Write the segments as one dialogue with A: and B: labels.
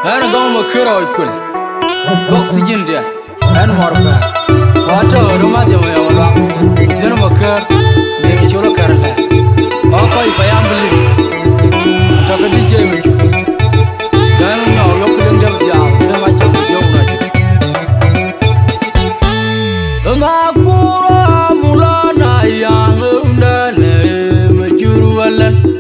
A: أنا قوم كرا ويكون قوت جنديا أنا مربع واتو رما دي ما يولا زين مكر دي شلو كارلا أقوي بيان بلي تكدي جيمي كان يو يوكلين دي بديا ما تشوف يوم ما كورا مولانا يان ندنه مجرو ولن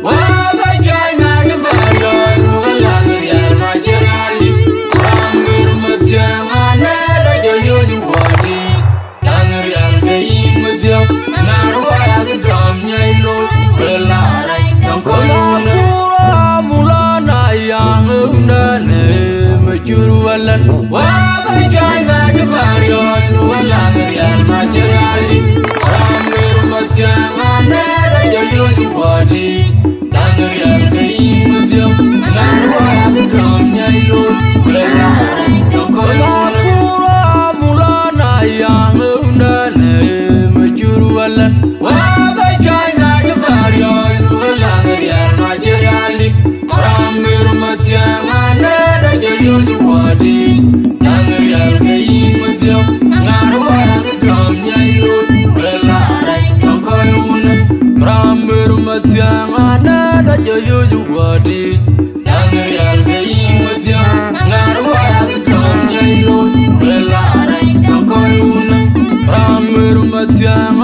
B: Jangan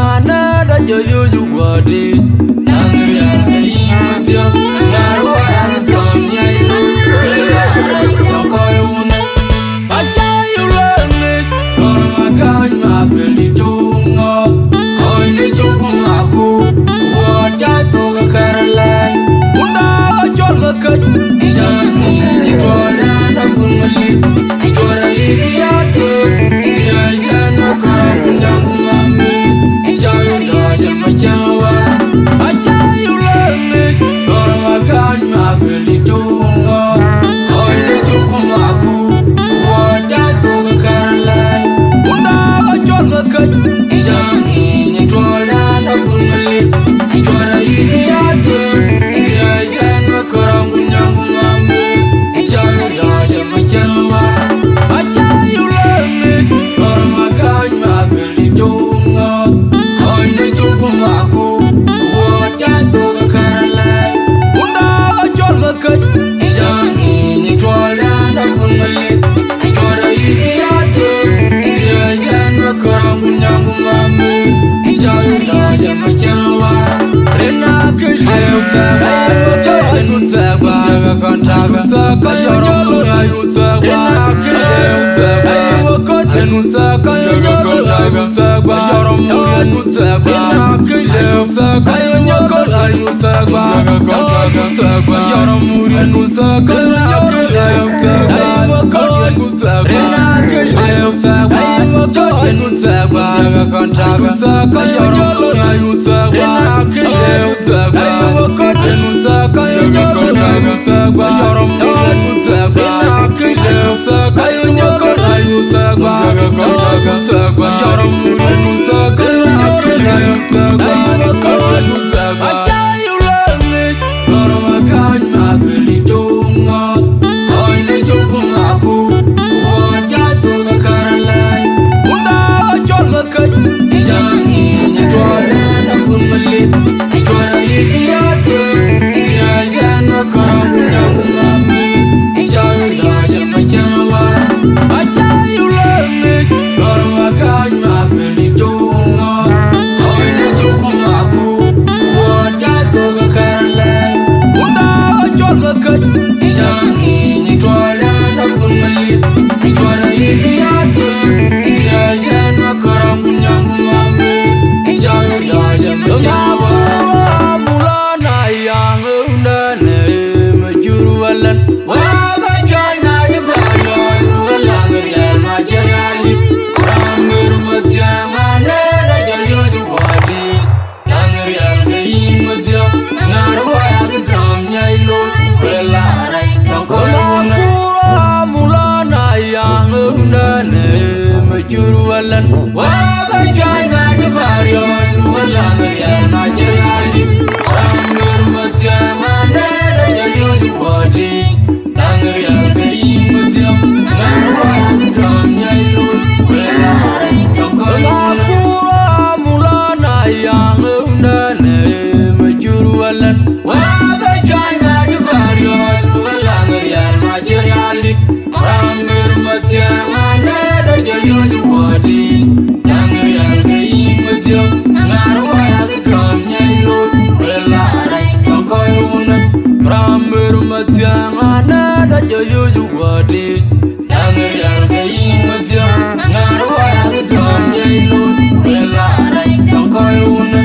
A: Ramber matiang ana da joyo juwadi Angir yang kain matiang Ngarwa yang dom jailu Welarai tangkoi una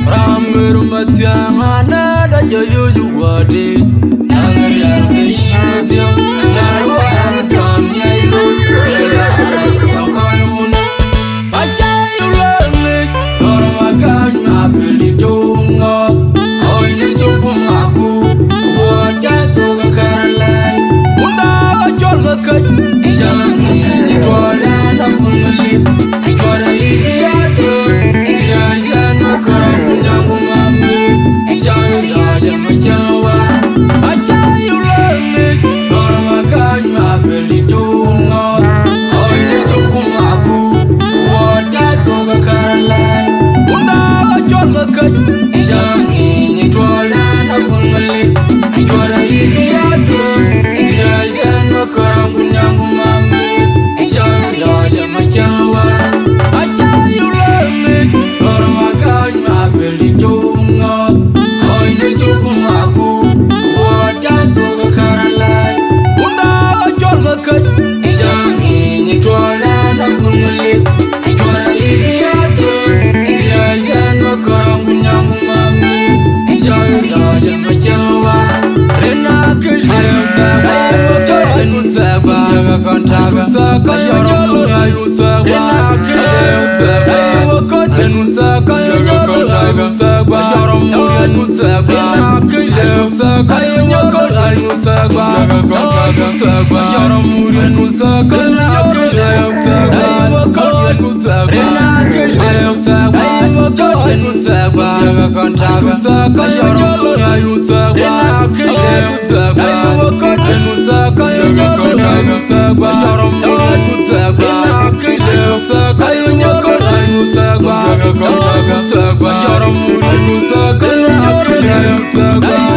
A: Ramber matiang ana da joyo juwadi Angir yang kain matiang Ngarwa yang dom jailu Welarai tangkoi una Bacayu langit Dormakan mapili dungot Oine jupung aku jatuh ke karalai Unda jol ngekat Jangan ini jualan ampun ngelip Juara ini atur Jangan makarang undang umami Jangan saja menjawa Acayu langit Orang makan mapeli dungot Oh ini jukung aku Buat jatuh ke karalai Unda jol ngekat Jangan ini jualan ampun ngelip Juara ini atur Jangan makarang undang umami Jangan saja menjawa Acayu langit Orang makan mapeli dungot Oh ini jukung aku Buat jatuh ke karalai Unda jol ngekat Jangan ini jualan ampun ngelip Juara ini atur Jangan makarang undang umami Jangan saja menjawa Rena keliru sabah Ayu sabah Jaga kontaga Kayorong ayu sabah Rena keliru sabah Ayu sabah Jaga kontaga Kayorong ayu sabah Rena keliru sabah Ayu sabah Jaga kontaga Kayorong ayu sabah Rena keliru sabah Ayu sabah Rena keliru sabah Ayu sabah Jaga kontaga Kayorong ayu sabah Rena keliru sabah Ayu sabah Jaga kontaga Kayorong ayu sabah Rena keliru sabah Ayu sabah Jaga kontaga Kayorong ayu sabah Rena keliru sabah